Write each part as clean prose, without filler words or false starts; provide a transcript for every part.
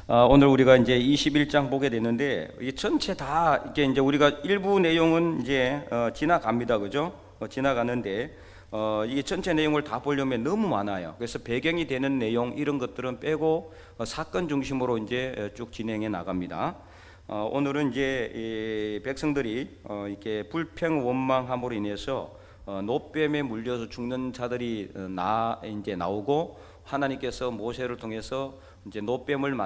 오늘 우리가 이제 21장 보게 되는데 이 전체 다 이게 이제 우리가 일부 내용은 이제 지나갑니다, 그죠? 지나가는데 이게 전체 내용을 다 보려면 너무 많아요. 그래서 배경이 되는 내용 이런 것들은 빼고 사건 중심으로 이제 쭉 진행해 나갑니다. 오늘은 이제 이 백성들이 이렇게 불평 원망함으로 인해서 노뱀에 물려서 죽는 자들이 이제 나오고 하나님께서 모세를 통해서 이제 노뱀을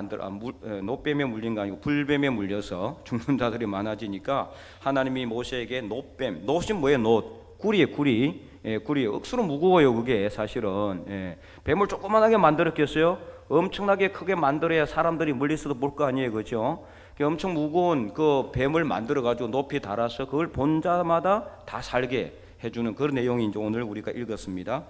노뱀에 물린 거 아니고 불뱀에 물려서 죽는 자들이 많아지니까 하나님이 모세에게 노뱀, 노시 뭐예요? 구리예요, 구리. 구리 억수로 무거워요, 그게 사실은. 뱀을 조그만하게 만들었겠어요? 엄청나게 크게 만들어야 사람들이 멀리서도 볼 거 아니에요, 그죠? 엄청 무거운 그 뱀을 만들어 가지고 높이 달아서 그걸 본 자마다 다 살게 해주는 그런 내용이 이제 오늘 우리가 읽었습니다.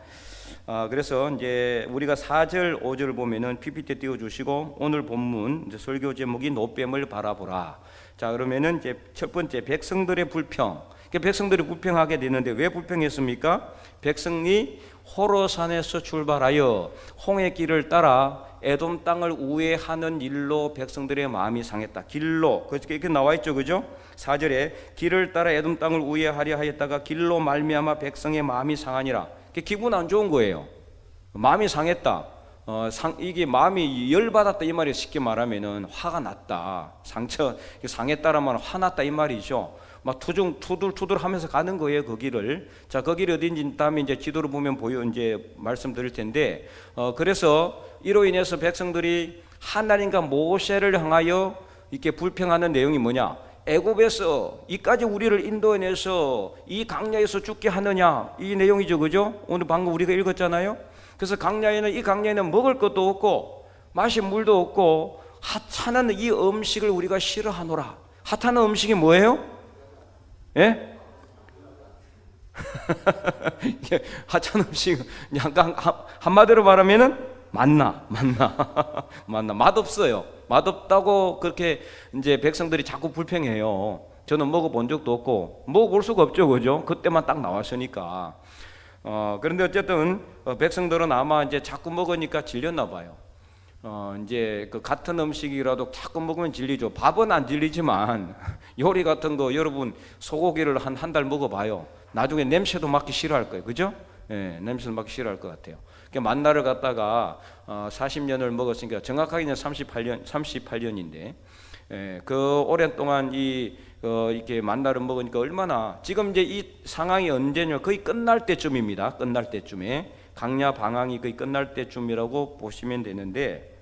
그래서 이제 우리가 4절, 5절을 보면은 PPT 띄워주시고 오늘 본문 이제 설교 제목이 노뱀을 바라보라. 자, 그러면은 이제 첫 번째 백성들의 불평. 백성들이 불평하게 되는데 왜 불평했습니까? 백성이 호로산에서 출발하여 홍해 길을 따라 에돔 땅을 우회하는 일로 백성들의 마음이 상했다. 길로 그렇게 나와 있죠, 그죠? 4절에 길을 따라 에돔 땅을 우회하려 하였다가 길로 말미암아 백성의 마음이 상하니라. 기분 안 좋은 거예요. 마음이 상했다. 이게 마음이 열받았다 이 말이 쉽게 말하면은 화가 났다. 상했다란 말은 화났다 이 말이죠. 막 투덜투덜 하면서 가는 거예요, 그 길을. 자, 그 길이 어딘지 다음에 이제 지도를 보면 이제 말씀드릴 텐데, 그래서 이로 인해서 백성들이 하나님과 모세를 향하여 이렇게 불평하는 내용이 뭐냐? 애굽에서 이까지 우리를 인도해내서 이 강야에서 죽게 하느냐, 이 내용이죠, 그죠? 오늘 방금 우리가 읽었잖아요. 그래서 이 강야에는 먹을 것도 없고 마실 물도 없고 하찮은 이 음식을 우리가 싫어하노라. 하찮은 음식이 뭐예요? 예? 하찮은 음식, 약간 한마디로 말하면은 만나. 맛없어요. 맛없다고 그렇게 이제 백성들이 자꾸 불평해요. 저는 먹어본 적도 없고 먹어볼 수가 없죠, 그죠? 그때만 딱 나왔으니까. 그런데 어쨌든 백성들은 아마 이제 자꾸 먹으니까 질렸나 봐요. 이제 그 같은 음식이라도 자꾸 먹으면 질리죠. 밥은 안 질리지만 요리 같은 거 여러분 소고기를 한 달 먹어봐요. 나중에 냄새도 맡기 싫어할 거예요, 그죠? 냄새도 맡기 싫어할 것 같아요. 만나를 갖다가 40년을 먹었으니까 정확하게는 38년인데 그 오랜 동안 이렇게 만나를 먹으니까 얼마나 지금 이제 이 상황이 언제냐 거의 끝날 때쯤입니다. 끝날 때쯤에 강야 방황이 거의 끝날 때쯤이라고 보시면 되는데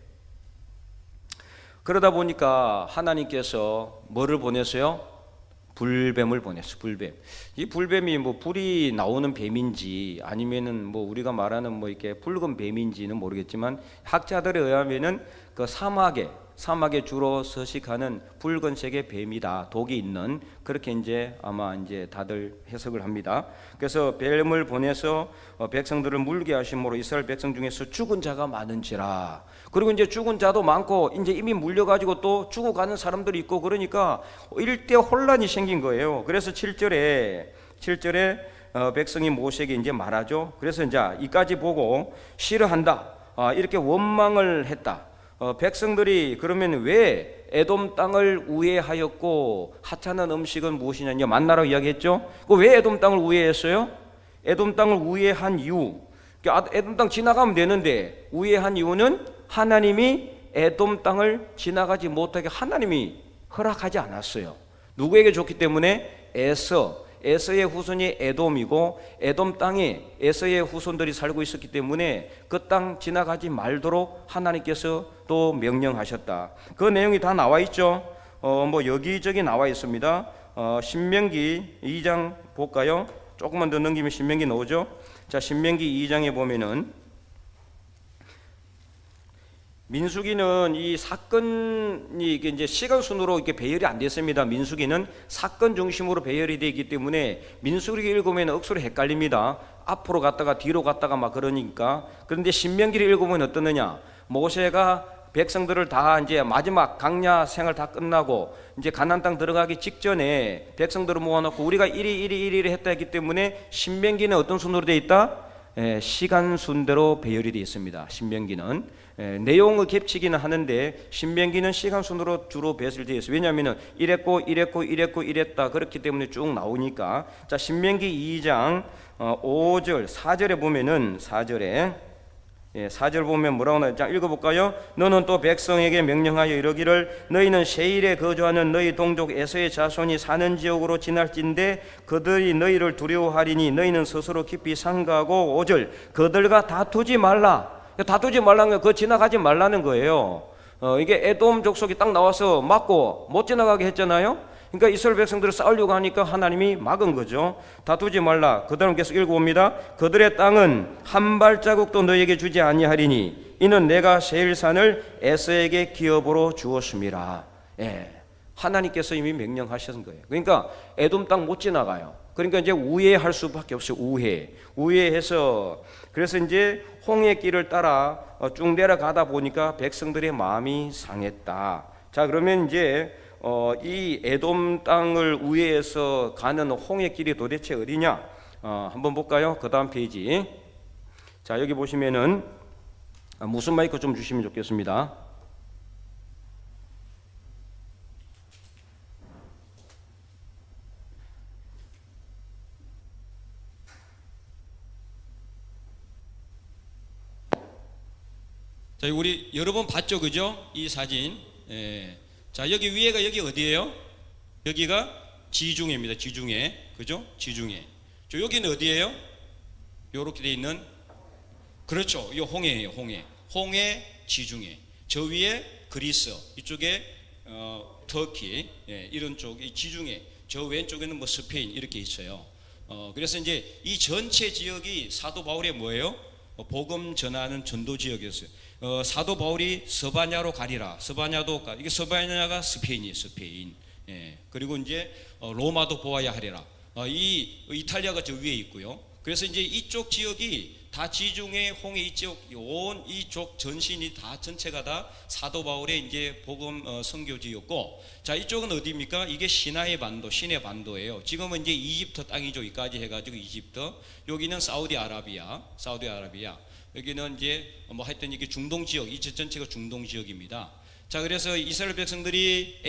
그러다 보니까 하나님께서 뭐를 보내세요? 불뱀을 보냈어. 불뱀. 이 불뱀이 뭐 불이 나오는 뱀인지 아니면은 뭐 우리가 말하는 뭐 이렇게 붉은 뱀인지는 모르겠지만 학자들에 의하면은 그 사막에 주로 서식하는 붉은색의 뱀이다. 독이 있는 그렇게 이제 아마 이제 다들 해석을 합니다. 그래서 뱀을 보내서 백성들을 물게 하심으로 이스라엘 백성 중에서 죽은 자가 많은지라. 그리고 이제 죽은 자도 많고 이제 이미 물려가지고 또 죽어가는 사람들이 있고 그러니까 일대 혼란이 생긴 거예요. 그래서 7절에 백성이 모세에게 이제 말하죠. 그래서 이제 이까지 보고 싫어한다. 이렇게 원망을 했다. 백성들이 그러면 왜 에돔 땅을 우회하였고 하찮은 음식은 무엇이냐 만나라고 이야기했죠. 왜 에돔 땅을 우회했어요? 에돔 땅을 우회한 이유, 에돔 땅 지나가면 되는데 우회한 이유는 하나님이 에돔 땅을 지나가지 못하게 하나님이 허락하지 않았어요. 누구에게 줬기 때문에? 에서의 후손이 에돔이고 에돔 땅에 에서의 후손들이 살고 있었기 때문에 그 땅 지나가지 말도록 하나님께서 또 명령하셨다. 그 내용이 다 나와 있죠. 뭐 여기저기 나와 있습니다. 신명기 2장 볼까요? 조금만 더 넘기면 신명기 나오죠. 자, 신명기 2장에 보면은 민수기는 이 사건이 이제 시간 순으로 이렇게 배열이 안 됐습니다. 민수기는 사건 중심으로 배열이 되기 때문에 민수기 읽으면 억수로 헷갈립니다. 앞으로 갔다가 뒤로 갔다가 막 그러니까. 그런데 신명기를 읽으면 어떠느냐? 모세가 백성들을 다 이제 마지막 강야 생활 다 끝나고 이제 가나안 땅 들어가기 직전에 백성들을 모아놓고 우리가 이리 했다 했기 때문에 신명기는 어떤 순으로 돼 있다? 시간 순대로 배열이 되어 있습니다. 신명기는 내용을 겹치기는 하는데 신명기는 시간 순으로 주로 배열되어 있어요. 왜냐하면 이랬고 이랬다 그렇기 때문에 쭉 나오니까. 자, 신명기 2장 5절 4절에 보면은 4절 보면 뭐라고 나와요? 자, 읽어볼까요? 너는 또 백성에게 명령하여 이르기를 너희는 세일에 거주하는 너희 동족 에서의 자손이 사는 지역으로 지날진대 그들이 너희를 두려워하리니 너희는 스스로 깊이 삼가하고 5절 그들과 다투지 말라. 다투지 말라는 거, 그거 지나가지 말라는 거예요. 이게 에돔 족속이 딱 나와서 막고 못 지나가게 했잖아요. 그러니까 이스라엘 백성들을 싸우려고 하니까 하나님이 막은 거죠. 다투지 말라. 그 다음 계속 읽어봅니다. 그들의 땅은 한 발자국도 너에게 주지 아니하리니 이는 내가 세일산을 에서에게 기업으로 주었음이라. 하나님께서 이미 명령하신 거예요. 그러니까 에돔 땅 못 지나가요. 그러니까 이제 우회할 수밖에 없어요. 우회해서 그래서 이제 홍해 길을 따라 쭉 내려가다 보니까 백성들의 마음이 상했다. 자, 그러면 이제 이 에돔 땅을 우회해서 가는 홍해 길이 도대체 어디냐? 한번 볼까요? 그 다음 페이지. 자, 여기 보시면은 무슨 마이크 좀 주시면 좋겠습니다. 자, 우리 여러 번 봤죠, 그죠? 이 사진. 자, 여기 위에가 여기 어디예요? 여기가 지중해입니다. 지중해, 그죠? 지중해. 저 여기는 어디예요? 요렇게 돼 있는, 그렇죠? 이 홍해예요. 홍해, 지중해. 저 위에 그리스, 이쪽에 터키, 이런 쪽이 지중해. 저 왼쪽에는 뭐 스페인 이렇게 있어요. 그래서 이제 이 전체 지역이 사도 바울의 뭐예요? 복음 전하는 전도 지역이었어요. 사도 바울이 스바냐로 가리라. 이게 스바냐가 스페인이에요. 스페인. 그리고 이제 로마도 보아야 하리라. 이 이탈리아가 저 위에 있고요. 그래서 이제 이쪽 지역이 다 지중해 홍해 이쪽 전신이 다 전체가 다 사도 바울의 이제 복음 선교지였고, 자, 이쪽은 어디입니까? 이게 시내 반도예요. 지금은 이제 이집트 땅이죠. 여기까지 해가지고 이집트. 여기는 사우디아라비아. 여기는 이제 뭐 하여튼 이게 중동 지역, 이 전체가 중동 지역입니다. 자, 그래서 이스라엘 백성들이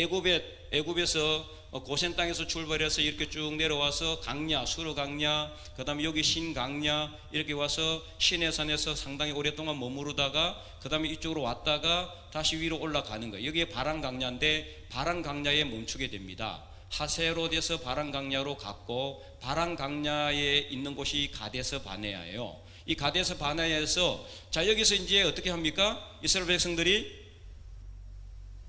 애굽에서 고센 땅에서 출발해서 이렇게 쭉 내려와서 강야, 수르 강야, 그 다음에 여기 신강야 이렇게 와서 시내산에서 상당히 오랫동안 머무르다가 그 다음에 이쪽으로 왔다가 다시 위로 올라가는 거예요. 여기에 바란 강야인데 바란 강야에 멈추게 됩니다. 하세롯에서 바란 강야로 갔고 바란 강야에 있는 곳이 가데스 바네아예요. 이 가데스 바네아에서 자, 여기서 이제 어떻게 합니까? 이스라엘 백성들이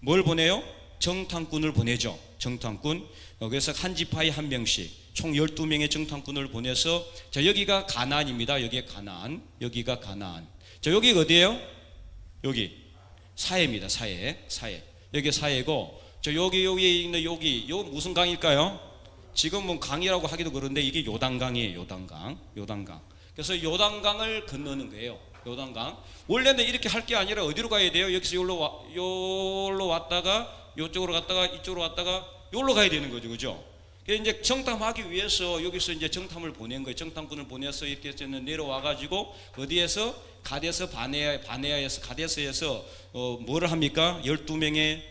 뭘 보내요? 정탐꾼을 보내죠. 정탐꾼. 그래서 한 지파에 한 명씩 총 12명의 정탐꾼을 보내서, 자, 여기가 가나안입니다. 여기가 가나안. 자, 여기가 어디예요? 여기 사해입니다. 사해. 여기 사해고, 저 여기 있는 여기 무슨 강일까요? 지금은 강이라고 하기도 그런데 이게 요단강이에요. 요단강. 그래서 요단강을 건너는 거예요. 요단강. 원래는 이렇게 할 게 아니라 어디로 가야 돼요? 여기서 요로 왔다가 요쪽으로 갔다가 이쪽으로 왔다가 요로 가야 되는 거죠. 그죠? 그래서 이제 정탐하기 위해서 여기서 이제 정탐을 보낸 거예요. 정탐꾼을 보내서 이렇게 내려와 가지고 어디에서 가데스 바네아에서 가데스에서 뭐를 합니까? 12명의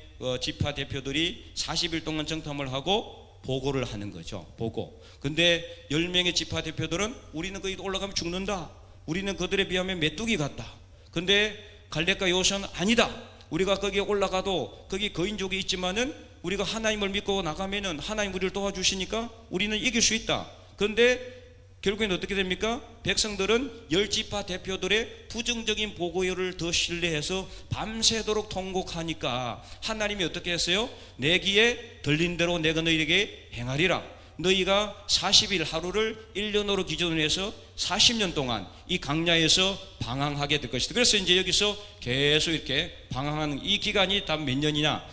지파 대표들이 40일 동안 정탐을 하고 보고를 하는 거죠. 보고. 근데 10명의 지파 대표들은 우리는 거기 올라가면 죽는다. 우리는 그들에 비하면 메뚜기 같다. 근데 갈렙과 여호수아는 아니다. 우리가 거기에 올라가도 거기 거인족이 있지만은 우리가 하나님을 믿고 나가면은 하나님 우리를 도와주시니까 우리는 이길 수 있다. 그런데 결국엔 어떻게 됩니까? 백성들은 10지파 대표들의 부정적인 보고를 더 신뢰해서 밤새도록 통곡하니까 하나님이 어떻게 했어요? 내 귀에 들린 대로 내가 너희에게 행하리라. 너희가 40일 하루를 1년으로 기준으로 해서 40년 동안 이 강야에서 방황하게 될 것이다. 그래서 이제 여기서 계속 이렇게 방황하는 이 기간이 다 몇 년이냐?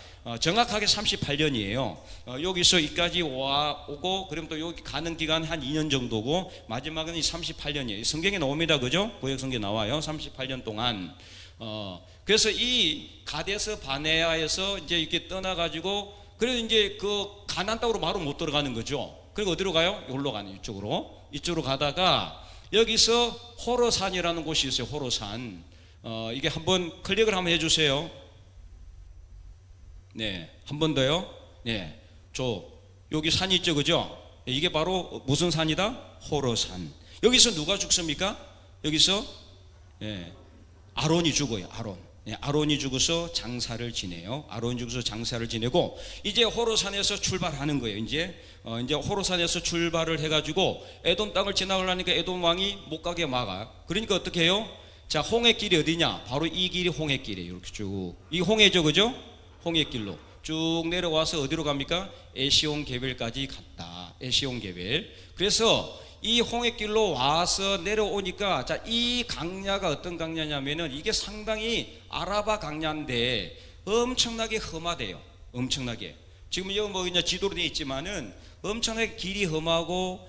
정확하게 38년이에요. 여기서 이까지 오고 그럼 또 여기 가는 기간 한 2년 정도고 마지막은 이 38년이에요. 성경에 나옵니다. 그죠? 구약 성경에 나와요. 38년 동안. 그래서 이 가데스 바네아에서 이제 이렇게 떠나가지고 그래서 이제 그 가나안 땅으로 바로 못 들어가는 거죠. 그리고 어디로 가요? 여기로 가는 이쪽으로 가다가 여기서 호로산이라는 곳이 있어요. 호로산. 이게 한번 클릭을 한번 해주세요. 네, 한 번 더요. 네, 여기 산 있죠, 그죠? 이게 바로 무슨 산이다? 호로산. 여기서 누가 죽습니까? 여기서 아론이 죽어요. 아론이 죽어서 장사를 지내요. 아론이 죽어서 장사를 지내고 이제 호로산에서 출발하는 거예요. 이제 호로산에서 출발을 해가지고 에돔 땅을 지나가려니까 에돔 왕이 못 가게 막아. 그러니까 어떻게 해요? 자, 홍해길이 어디냐? 바로 이 길이 홍해길이에요. 이렇게 쭉. 이 홍해죠, 그죠? 홍해길로 쭉 내려와서 어디로 갑니까? 에시온 게벨까지 갔다. 에시온 게벨. 그래서 이 홍해길로 와서 내려오니까, 자, 이 강야가 어떤 강야냐면은 이게 상당히 아라바 강야인데 엄청나게 험하대요. 엄청나게. 지금 여기 뭐 그냥 지도로 되어 있지만은 엄청나게 길이 험하고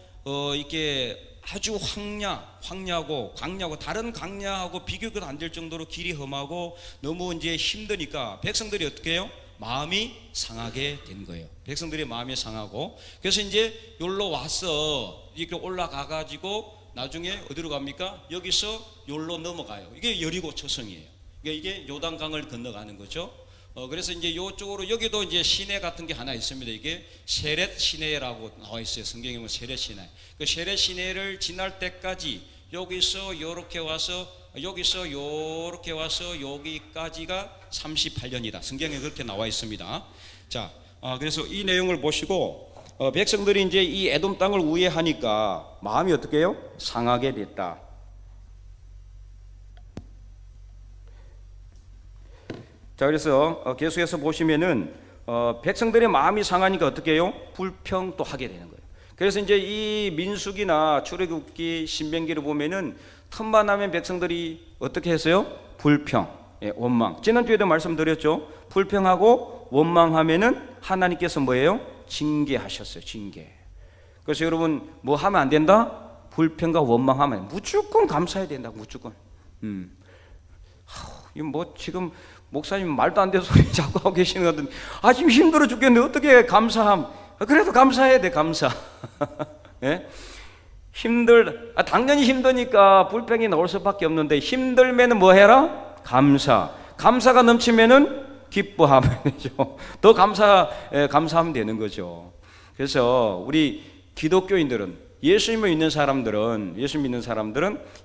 이게 아주 황야하고 광야고 다른 강야하고 비교가 안 될 정도로 길이 험하고 너무 이제 힘드니까 백성들이 어떻게 해요? 마음이 상하게 된 거예요. 백성들의 마음이 상하고, 그래서 이제 여기로 와서 이렇게 올라가 가지고 나중에 어디로 갑니까? 여기서 여기로 넘어가요. 이게 여리고 초성이에요. 이게 요단강을 건너가는 거죠. 그래서 이제 이쪽으로 여기도 이제 시내 같은 게 하나 있습니다. 이게 세렛 시내라고 나와 있어요. 성경에 보면 세렛 시내. 그 세렛 시내를 지날 때까지 여기서 요렇게 와서 여기서 요렇게 와서 여기까지가 38년이다. 성경에 그렇게 나와 있습니다. 자, 그래서 이 내용을 보시고 백성들이 이제 이 에돔 땅을 우회하니까 마음이 어떻게 해요? 상하게 됐다. 자, 그래서 계속해서 보시면은 백성들의 마음이 상하니까 어떻게 해요? 불평도 하게 되는 거예요. 그래서 이제 이 민수기나 출애굽기, 신명기를 보면은 틈만 나면 백성들이 어떻게 했어요? 불평, 원망. 지난주에도 말씀드렸죠. 불평하고 원망하면은 하나님께서 뭐예요? 징계하셨어요. 징계. 그래서 여러분 뭐 하면 안 된다? 불평과 원망하면 무조건 감사해야 된다. 무조건. 이거 뭐 지금 목사님 말도 안 되는 소리 자꾸 하고 계시는 것 같은데, 지금 힘들어 죽겠는데 어떻게 감사함? 그래도 감사해야 돼. 감사. 예? 당연히 힘드니까 불평이 나올 수밖에 없는데, 힘들면은 뭐 해라? 감사. 감사가 넘치면은 기뻐하면 되죠. 더 감사하면 되는 거죠. 그래서 우리 기독교인들은, 예수 믿는 사람들은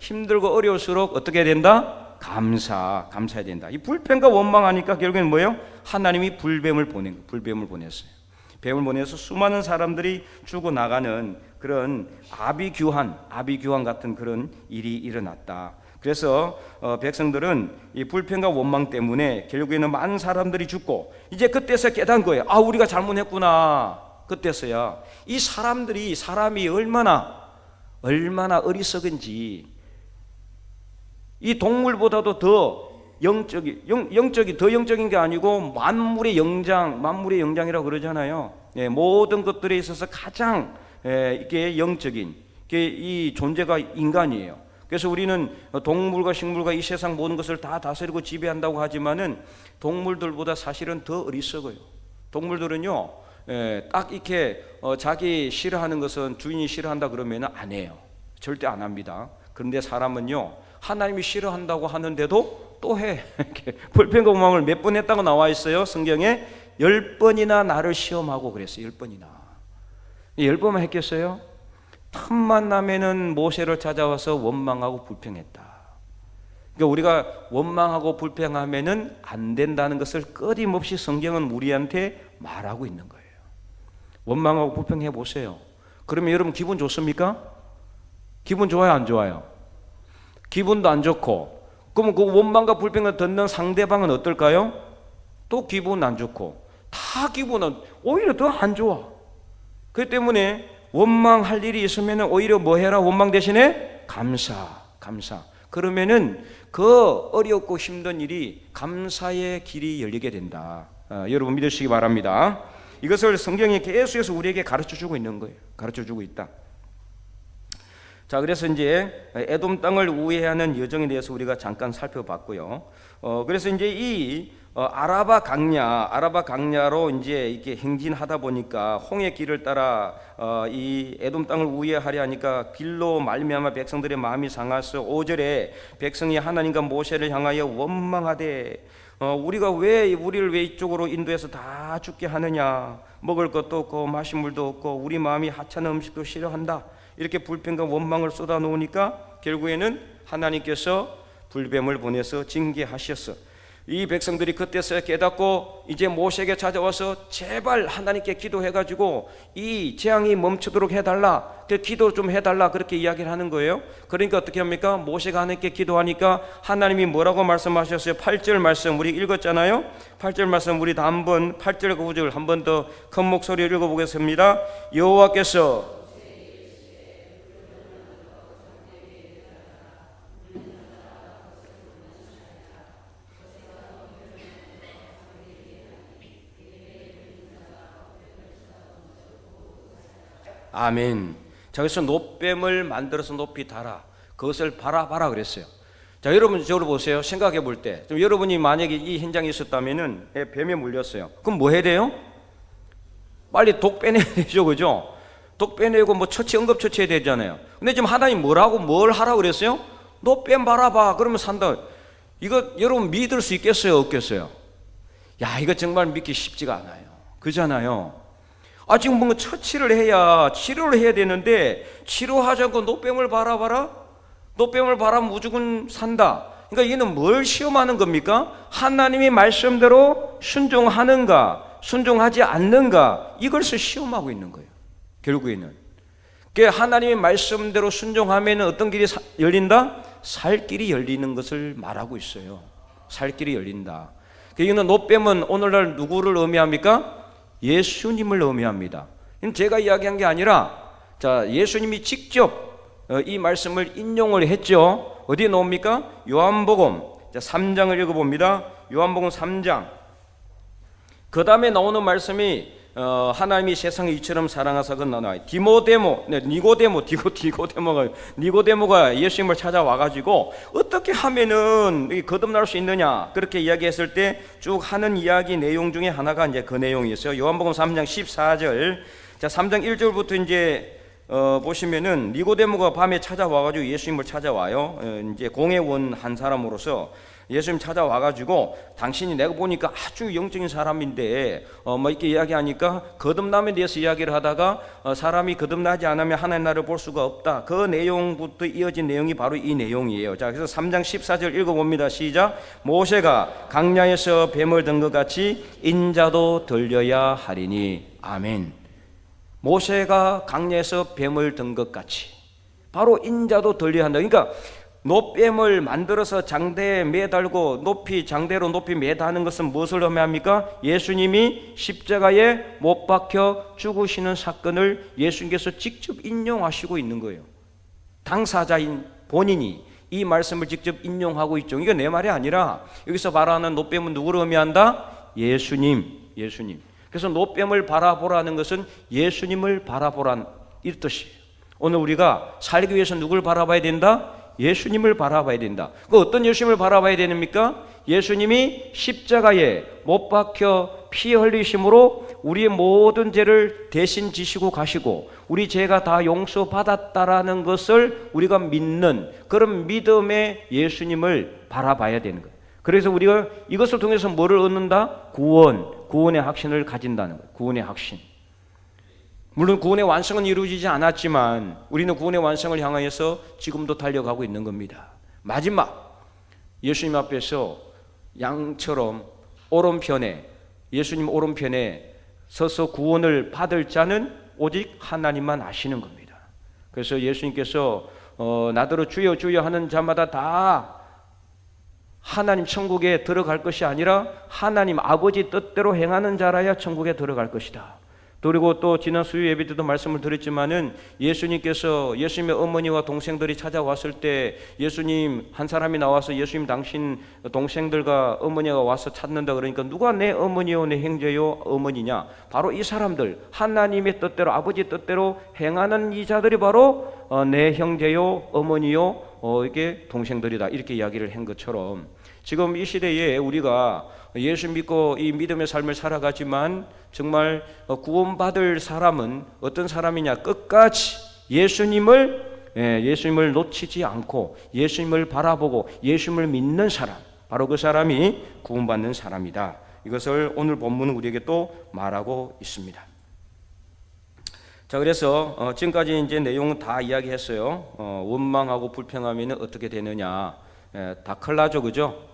힘들고 어려울수록 어떻게 된다? 감사해야 된다. 이 불평과 원망하니까 결국엔 뭐예요? 하나님이 불뱀을 보냈어요. 뱀을 보내서 수많은 사람들이 죽어나가는 그런 아비규환 같은 그런 일이 일어났다. 그래서 백성들은 이 불평과 원망 때문에 결국에는 많은 사람들이 죽고, 이제 그때서 깨달은 거예요. 우리가 잘못했구나. 그때서야 이 사람이 얼마나 어리석은지, 이 동물보다도 더 더 영적인 게 아니고 만물의 영장이라고 그러잖아요. 모든 것들에 있어서 가장 이게 영적인 이 존재가 인간이에요. 그래서 우리는 동물과 식물과 이 세상 모든 것을 다 다스리고 지배한다고 하지만은 동물들보다 사실은 더 어리석어요. 동물들은요, 딱 이렇게 자기 싫어하는 것은 주인이 싫어한다 그러면 안 해요. 절대 안 합니다. 그런데 사람은요, 하나님이 싫어한다고 하는데도 또 해. 불평과 원망을 몇 번 했다고 나와 있어요. 성경에 10번이나 나를 시험하고 그랬어요. 10번이나. 10번만 했겠어요? 틈만 나면은 모세를 찾아와서 원망하고 불평했다. 그러니까 우리가 원망하고 불평하면은 안 된다는 것을 끊임없이 성경은 우리한테 말하고 있는 거예요. 원망하고 불평해 보세요. 그러면 여러분 기분 좋습니까? 기분 좋아요, 안 좋아요? 기분도 안 좋고, 그러면 그 원망과 불평을 듣는 상대방은 어떨까요? 또 기분 안 좋고, 다 기분은 오히려 더 안 좋아. 그렇기 때문에 원망할 일이 있으면 오히려 뭐 해라? 원망 대신에 감사. 그러면은 그 어렵고 힘든 일이 감사의 길이 열리게 된다. 여러분 믿으시기 바랍니다. 이것을 성경이 계속해서 우리에게 가르쳐주고 있는 거예요. 가르쳐주고 있다. 자, 그래서 이제 에돔 땅을 우회하는 여정에 대해서 우리가 잠깐 살펴봤고요. 그래서 이제 이 아라바 강야로 이제 이렇게 행진하다 보니까 홍해 길을 따라 이 에돔 땅을 우회하려 하니까 길로 말미암아 백성들의 마음이 상하서 5절에 백성이 하나님과 모세를 향하여 원망하되 우리가 우리를 왜 이쪽으로 인도해서 다 죽게 하느냐, 먹을 것도 없고 마실 물도 없고 우리 마음이 하찮은 음식도 싫어한다, 이렇게 불평과 원망을 쏟아놓으니까 결국에는 하나님께서 불뱀을 보내서 징계하셨어. 이 백성들이 그때서야 깨닫고 이제 모세에게 찾아와서 제발 하나님께 기도해가지고 이 재앙이 멈추도록 해달라, 그 기도 좀 해달라, 그렇게 이야기를 하는 거예요. 그러니까 어떻게 합니까? 모세가 하나님께 기도하니까 하나님이 뭐라고 말씀하셨어요? 8절 말씀 우리 읽었잖아요. 8절 말씀 우리 다 한번 8절 9절 한 번 더 큰 목소리로 읽어보겠습니다. 여호와께서 아멘. 자, 그래서 놋뱀을 만들어서 높이 달아 그것을 바라봐라 그랬어요. 자, 여러분 저를 보세요. 생각해 볼 때 여러분이 만약에 이 현장에 있었다면은 뱀에 물렸어요. 그럼 뭐 해야 돼요? 빨리 독 빼내야 되죠, 그죠? 독 빼내고 뭐 응급처치해야 되잖아요. 근데 지금 하나님 뭘 하라고 그랬어요? 놋뱀 바라봐, 그러면 산다. 이거 여러분 믿을 수 있겠어요, 없겠어요? 야, 이거 정말 믿기 쉽지가 않아요. 그잖아요. 지금 뭔가 처치를 해야, 치료를 해야 되는데 치료하지 않고 놋뱀을 바라봐라? 놋뱀을 바라면 무조건 산다. 그러니까 얘는 뭘 시험하는 겁니까? 하나님의 말씀대로 순종하는가, 순종하지 않는가, 이것을 시험하고 있는 거예요. 결국에는 하나님의 말씀대로 순종하면 어떤 길이 열린다? 살 길이 열리는 것을 말하고 있어요. 살 길이 열린다. 이거는 놋뱀은 오늘날 누구를 의미합니까? 예수님을 의미합니다. 제가 이야기한 게 아니라 예수님이 직접 이 말씀을 인용을 했죠. 어디에 나옵니까? 요한복음 3장을 읽어봅니다. 요한복음 3장. 그 다음에 나오는 말씀이 하나님이 세상을 이처럼 사랑하사 나와요. 니고데모가 예수님을 찾아와가지고 어떻게 하면은 거듭날 수 있느냐, 그렇게 이야기했을 때 쭉 하는 이야기 내용 중에 하나가 이제 그 내용이었어요. 요한복음 3장 14절. 자, 3장 1절부터 이제 보시면은 니고데모가 밤에 찾아와가지고 예수님을 찾아와요. 이제 공회원 한 사람으로서 예수님 찾아와가지고 당신이 내가 보니까 아주 영적인 사람인데 뭐 이렇게 이야기하니까 거듭남에 대해서 이야기를 하다가 사람이 거듭나지 않으면 하나님 나라를 볼 수가 없다. 그 내용부터 이어진 내용이 바로 이 내용이에요. 자, 그래서 3장 14절 읽어봅니다. 시작. 모세가 강야에서 뱀을 든 것 같이 인자도 들려야 하리니. 아멘. 모세가 강야에서 뱀을 든 것 같이 바로 인자도 들려야 한다. 그러니까 놋뱀을 만들어서 장대에 매달고 장대로 높이 매다는 것은 무엇을 의미합니까? 예수님이 십자가에 못 박혀 죽으시는 사건을 예수님께서 직접 인용하시고 있는 거예요. 당사자인 본인이 이 말씀을 직접 인용하고 있죠. 이게 내 말이 아니라 여기서 말하는 놋뱀은 누구를 의미한다? 예수님. 그래서 놋뱀을 바라보라는 것은 예수님을 바라보라는 이 뜻이에요. 오늘 우리가 살기 위해서 누굴 바라봐야 된다? 예수님을 바라봐야 된다. 어떤 예수님을 바라봐야 됩니까? 예수님이 십자가에 못 박혀 피 흘리심으로 우리의 모든 죄를 대신 지시고 가시고 우리 죄가 다 용서받았다라는 것을 우리가 믿는 그런 믿음의 예수님을 바라봐야 되는 거예요. 그래서 우리가 이것을 통해서 뭐를 얻는다? 구원의 확신을 가진다는 거예요. 구원의 확신. 물론 구원의 완성은 이루어지지 않았지만 우리는 구원의 완성을 향하여서 지금도 달려가고 있는 겁니다. 마지막 예수님 앞에서 양처럼 오른편에, 예수님 오른편에 서서 구원을 받을 자는 오직 하나님만 아시는 겁니다. 그래서 예수님께서 나더러 주여 주여 하는 자마다 다 하나님 천국에 들어갈 것이 아니라 하나님 아버지 뜻대로 행하는 자라야 천국에 들어갈 것이다. 그리고 또 지난 수요 예배 때도 말씀을 드렸지만은 예수님께서 예수님의 어머니와 동생들이 찾아왔을 때 예수님 한 사람이 나와서 예수님 당신 동생들과 어머니가 와서 찾는다 그러니까 누가 내 어머니요 내 형제요 어머니냐? 바로 이 사람들, 하나님의 뜻대로 아버지 뜻대로 행하는 이 자들이 바로 내 형제요 어머니요 이게 동생들이다, 이렇게 이야기를 한 것처럼 지금 이 시대에 우리가 예수 믿고 이 믿음의 삶을 살아가지만 정말 구원받을 사람은 어떤 사람이냐? 끝까지 예수님을 놓치지 않고 예수님을 바라보고 예수님을 믿는 사람, 바로 그 사람이 구원받는 사람이다. 이것을 오늘 본문은 우리에게 또 말하고 있습니다. 자, 그래서 지금까지 이제 내용은 다 이야기했어요. 원망하고 불평하면 어떻게 되느냐? 다 큰일 나죠, 그죠?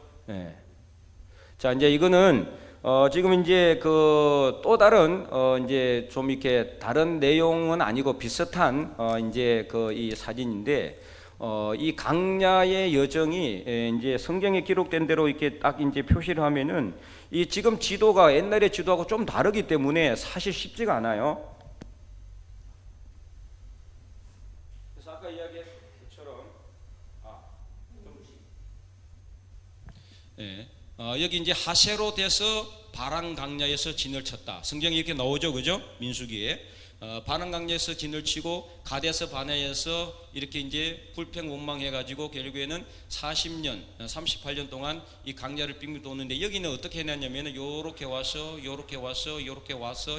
자, 이제 이거는 지금 이제 그 또 다른 이제 좀 이렇게 다른 내용은 아니고 비슷한 이제 그 이 사진인데 이 강야의 여정이 이제 성경에 기록된 대로 이렇게 딱 이제 표시를 하면은 이 지금 지도가 옛날의 지도하고 좀 다르기 때문에 사실 쉽지가 않아요. 그래서 아까 이야기했던 것처럼 여기 이제 하세롯에서 바란 강야에서 진을 쳤다. 성경에 이렇게 나오죠, 그죠? 민수기에 바란 강야에서 진을 치고 가데스 바네에서 이렇게 이제 불평 원망해가지고 결국에는 40년, 38년 동안 이 강야를 빙빙 도는데 여기는 어떻게 해놨냐면은 요렇게 와서 요렇게 와서 요렇게 와서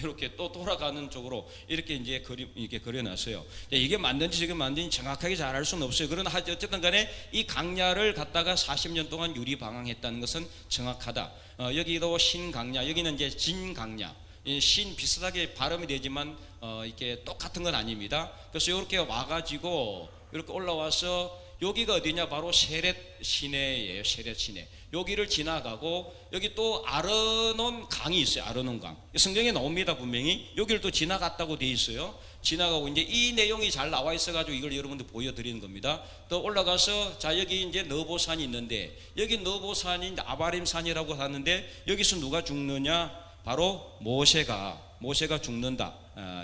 요렇게 또 돌아가는 쪽으로 이렇게 이제 이렇게 그려놨어요. 이게 맞는지 지금 맞는지 정확하게 잘 알 수는 없어요. 그러나 어쨌든 간에 이 강야를 갖다가 40년 동안 유리 방황했다는 것은 정확하다. 여기도 신강야, 여기는 이제 진강야. 신 비슷하게 발음이 되지만 이렇게 똑같은 건 아닙니다. 그래서 이렇게 와가지고 이렇게 올라와서 여기가 어디냐? 바로 세렛 시내예요. 세렛 시내. 여기를 지나가고 여기 또 아르논 강이 있어요. 아르논 강. 성경에 나옵니다. 분명히 여기를 또 지나갔다고 돼 있어요. 지나가고 이제 이 내용이 잘 나와 있어가지고 이걸 여러분들 보여드리는 겁니다. 또 올라가서 자 여기 이제 너보산이 있는데 여기 너보산이 아바림산이라고 하는데 여기서 누가 죽느냐? 바로 모세가 죽는다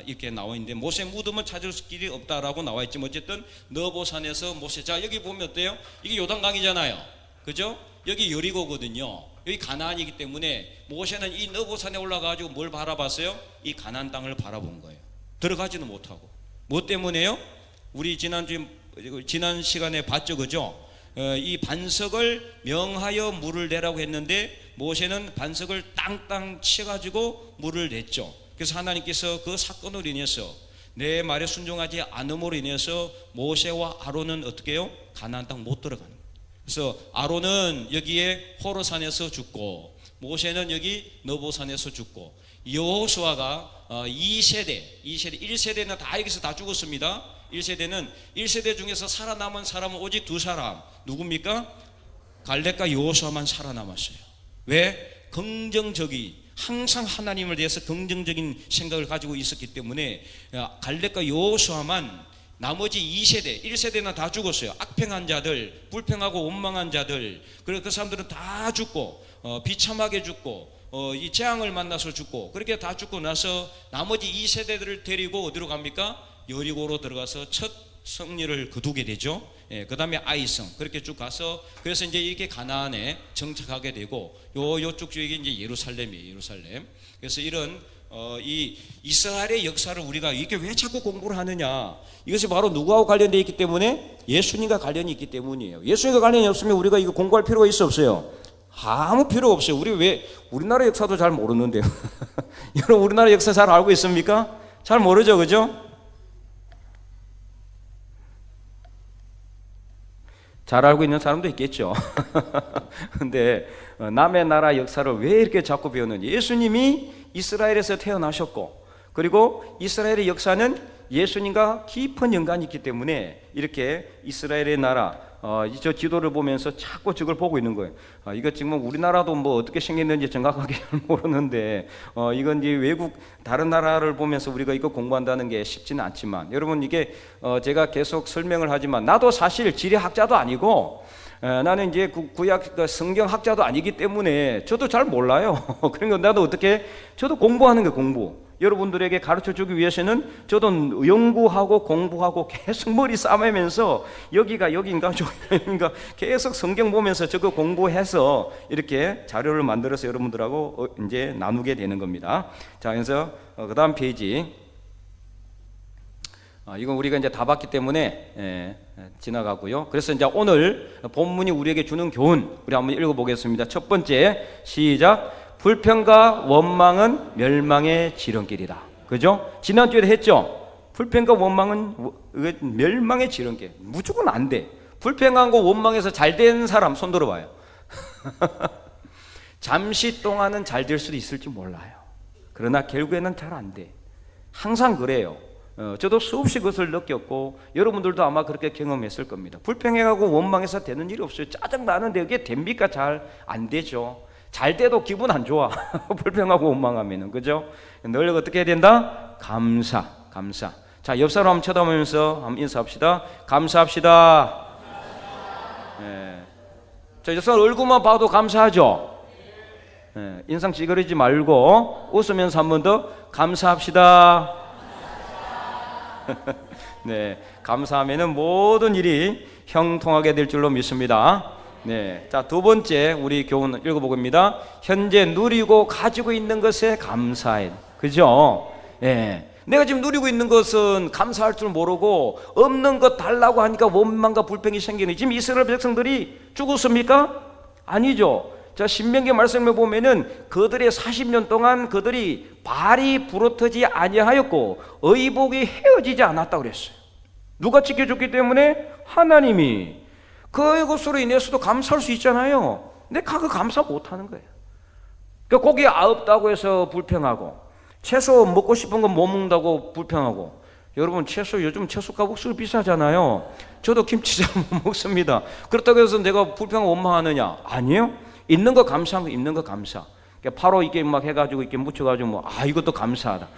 이렇게 나와 있는데 모세 무덤은 찾을 길이 없다라고 나와 있지만 어쨌든 너보산에서 모세, 자 여기 보면 어때요? 이게 요단강이잖아요, 그죠? 여기 여리고거든요. 여기 가나안이기 때문에 모세는 이 너보산에 올라가지고 뭘 바라봤어요? 이 가나안 땅을 바라본 거예요. 들어가지는 못하고. 뭐 때문에요? 우리 지난 시간에 봤죠, 그죠? 이 반석을 명하여 물을 내라고 했는데 모세는 반석을 땅땅 쳐가지고 물을 냈죠. 그래서 하나님께서 그 사건으로 인해서 내 말에 순종하지 않음으로 인해서 모세와 아론은 어떻게 해요? 가나안 땅 못 들어가는 거예요. 그래서 아론은 여기에 호르산에서 죽고 모세는 여기 너보산에서 죽고 여호수아가 1세대는 다 여기서 다 죽었습니다. 1세대 중에서 살아남은 사람은 오직 두 사람. 누굽니까? 갈렙과 여호수아만 살아남았어요. 왜? 항상 하나님을 대해서 긍정적인 생각을 가지고 있었기 때문에 갈렙과 여호수아만 나머지 1세대는 다 죽었어요. 악평한 자들, 불평하고 원망한 자들, 그래서 그 사람들은 다 죽고 비참하게 죽고 이 재앙을 만나서 죽고 그렇게 다 죽고 나서 나머지 2세대들을 데리고 어디로 갑니까? 여리고로 들어가서 첫 승리를 거두게 되죠. 그 다음에 아이성 그렇게 쭉 가서 그래서 이제 이렇게 가나안에 정착하게 되고 요쪽 지역이 이제 예루살렘이에요. 예루살렘. 그래서 이런 이 이스라엘의 역사를 우리가 이게 왜 자꾸 공부를 하느냐? 이것이 바로 누구하고 관련되어 있기 때문에 예수님과 관련이 있기 때문이에요. 예수님과 관련이 없으면 우리가 이거 공부할 필요가 있어 없어요? 아무 필요 없어요. 우리나라 역사도 잘 모르는데요. 여러분 우리나라 역사 잘 알고 있습니까? 잘 모르죠, 그죠? 잘 알고 있는 사람도 있겠죠. 근데 남의 나라 역사를 왜 이렇게 자꾸 배우는지. 예수님이 이스라엘에서 태어나셨고 그리고 이스라엘의 역사는 예수님과 깊은 연관이 있기 때문에 이렇게 이스라엘의 나라 저 지도를 보면서 자꾸 저걸 보고 있는 거예요. 이거 지금 우리나라도 뭐 어떻게 생겼는지 정확하게 모르는데 이건 이제 외국 다른 나라를 보면서 우리가 이거 공부한다는 게 쉽지는 않지만 여러분 이게 제가 계속 설명을 하지만 나도 사실 지리학자도 아니고 나는 이제 구약 성경학자도 아니기 때문에 저도 잘 몰라요. 그러니까 나도 저도 공부하는 거예요. 공부. 여러분들에게 가르쳐 주기 위해서는 저도 연구하고 공부하고 계속 머리 싸매면서 여기가 여기인가 저기인가 계속 성경 보면서 저거 공부해서 이렇게 자료를 만들어서 여러분들하고 이제 나누게 되는 겁니다. 자, 그래서 그 다음 페이지 이건 우리가 이제 다 봤기 때문에 지나가고요. 그래서 이제 오늘 본문이 우리에게 주는 교훈 우리 한번 읽어보겠습니다. 첫 번째 시작. 불평과 원망은 멸망의 지름길이다. 그죠? 지난주에도 했죠. 불평과 원망은 멸망의 지름길. 무조건 안 돼. 불평하고 원망해서 잘 된 사람 손 들어봐요. 잠시 동안은 잘 될 수도 있을지 몰라요. 그러나 결국에는 잘 안 돼. 항상 그래요. 저도 수없이 그것을 느꼈고 여러분들도 아마 그렇게 경험했을 겁니다. 불평해가고 원망해서 되는 일이 없어요. 짜증 나는데 그게 됩니까? 잘 안 되죠. 잘 돼도 기분 안 좋아. 불평하고 원망하면은, 그죠? 늘 어떻게 해야 된다? 감사. 자, 옆 사람 한번 쳐다보면서 한번 인사합시다. 감사합시다. 자, 옆 사람 얼굴만 봐도 감사하죠? 인상 찌그리지 말고 웃으면서 한 번 더 감사합시다. 네, 감사하면은 모든 일이 형통하게 될 줄로 믿습니다. 네, 자, 두 번째 우리 교훈 읽어보겠습니다. 현재 누리고 가지고 있는 것에 감사해. 그죠? 예. 내가 지금 누리고 있는 것은 감사할 줄 모르고 없는 것 달라고 하니까 원망과 불평이 생기는. 지금 이스라엘 백성들이 죽었습니까? 아니죠. 자, 신명기 말씀에 보면은 그들의 40년 동안 그들이 발이 부러뜨지 아니하였고 의복이 헤어지지 않았다 그랬어요. 누가 지켜줬기 때문에? 하나님이. 그것으로 인해서도 감사할 수 있잖아요. 근데 그 감사 못하는 거예요. 그러니까 고기 아없다고 해서 불평하고 채소 먹고 싶은 건 못 먹는다고 불평하고. 여러분, 요즘 채소가 억수로 비싸잖아요. 저도 김치 잘 못 먹습니다. 그렇다고 해서 내가 불평하고 원망하느냐? 아니에요. 있는 거 감사한 거, 있는 거 감사. 그러니까 바로 이게 막 해가지고 이렇게 묻혀가지고 이것도 감사하다.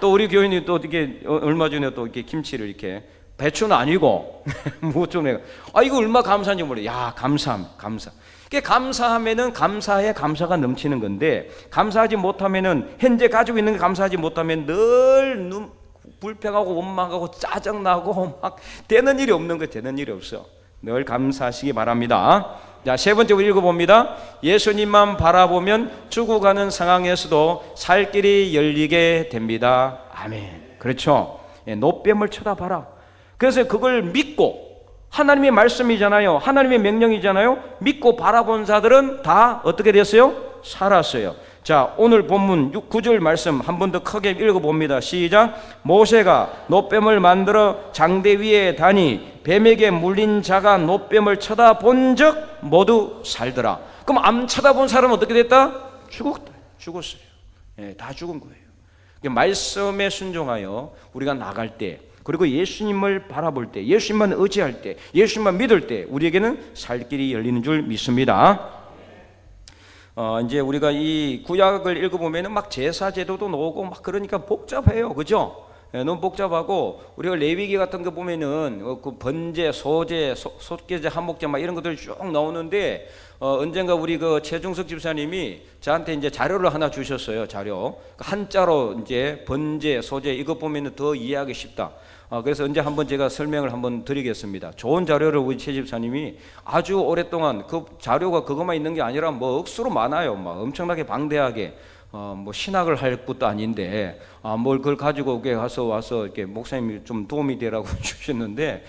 또 우리 교인이 또 이게 얼마 전에 또 이렇게 김치를 이렇게 배추는 아니고 뭐 좀 내가 이거 얼마 감사한지 몰라. 야, 감사. 그게 감사하면은 감사에 감사가 넘치는 건데 감사하지 못하면은 현재 가지고 있는 게 감사하지 못하면 늘 불평하고 원망하고 짜증나고 막 되는 일이 없는 거 되는 일이 없어. 늘 감사하시기 바랍니다. 자, 세 번째 우리 읽어봅니다. 예수님만 바라보면 죽어가는 상황에서도 살 길이 열리게 됩니다. 아멘. 그렇죠. 노뱀을 쳐다봐라. 그래서 그걸 믿고 하나님의 말씀이잖아요. 하나님의 명령이잖아요. 믿고 바라본 자들은 다 어떻게 됐어요? 살았어요. 자, 오늘 본문 9절 말씀 한 번 더 크게 읽어봅니다. 시작. 모세가 노뱀을 만들어 장대 위에 다니 뱀에게 물린 자가 노뱀을 쳐다본 적 모두 살더라. 그럼 안 쳐다본 사람은 어떻게 됐다? 죽었어요. 다 죽은 거예요. 말씀에 순종하여 우리가 나갈 때, 그리고 예수님을 바라볼 때, 예수님만 의지할 때, 예수님만 믿을 때 우리에게는 살 길이 열리는 줄 믿습니다. 이제 우리가 이 구약을 읽어보면은 막 제사 제도도 나오고 막 그러니까 복잡해요, 그죠? 너무 복잡하고 우리가 레위기 같은 거 보면은 그 번제, 소제, 속죄제, 한목제 막 이런 것들 쭉 나오는데 언젠가 우리 그 최중석 집사님이 저한테 이제 자료를 하나 주셨어요. 자료 한자로 이제 번제, 소제 이거 보면은 더 이해하기 쉽다. 그래서 언제 한번 제가 설명을 한번 드리겠습니다. 좋은 자료를 우리 최 집사님이 아주 오랫동안 그 자료가 그것만 있는 게 아니라 뭐 억수로 많아요. 막 엄청나게 방대하게 뭐 신학을 할 것도 아닌데 뭘 그걸 가지고 와서 이렇게 목사님이 좀 도움이 되라고 주셨는데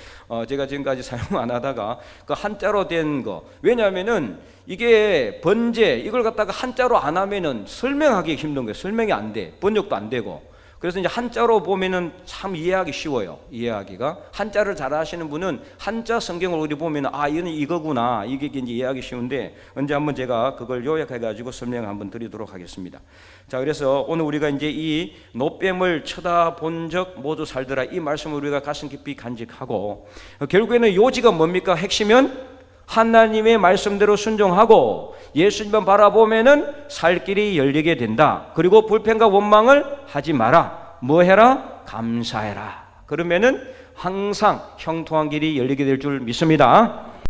제가 지금까지 사용 안 하다가 그 한자로 된 거, 왜냐하면은 이게 번제 이걸 갖다가 한자로 안 하면은 설명하기 힘든 거예요. 설명이 안 돼. 번역도 안 되고. 그래서 이제 한자로 보면은 참 이해하기 쉬워요. 이해하기가. 한자를 잘 하시는 분은 한자 성경을 어디 보면은 이건 이거구나. 이게 이제 이해하기 쉬운데 언제 한번 제가 그걸 요약해 가지고 설명을 한번 드리도록 하겠습니다. 자, 그래서 오늘 우리가 이제 이 노뱀을 쳐다본 적 모두 살더라. 이 말씀을 우리가 가슴 깊이 간직하고 결국에는 요지가 뭡니까? 핵심은 하나님의 말씀대로 순종하고 예수님만 바라보면은 살 길이 열리게 된다. 그리고 불평과 원망을 하지 마라. 뭐 해라? 감사해라. 그러면은 항상 형통한 길이 열리게 될 줄 믿습니다.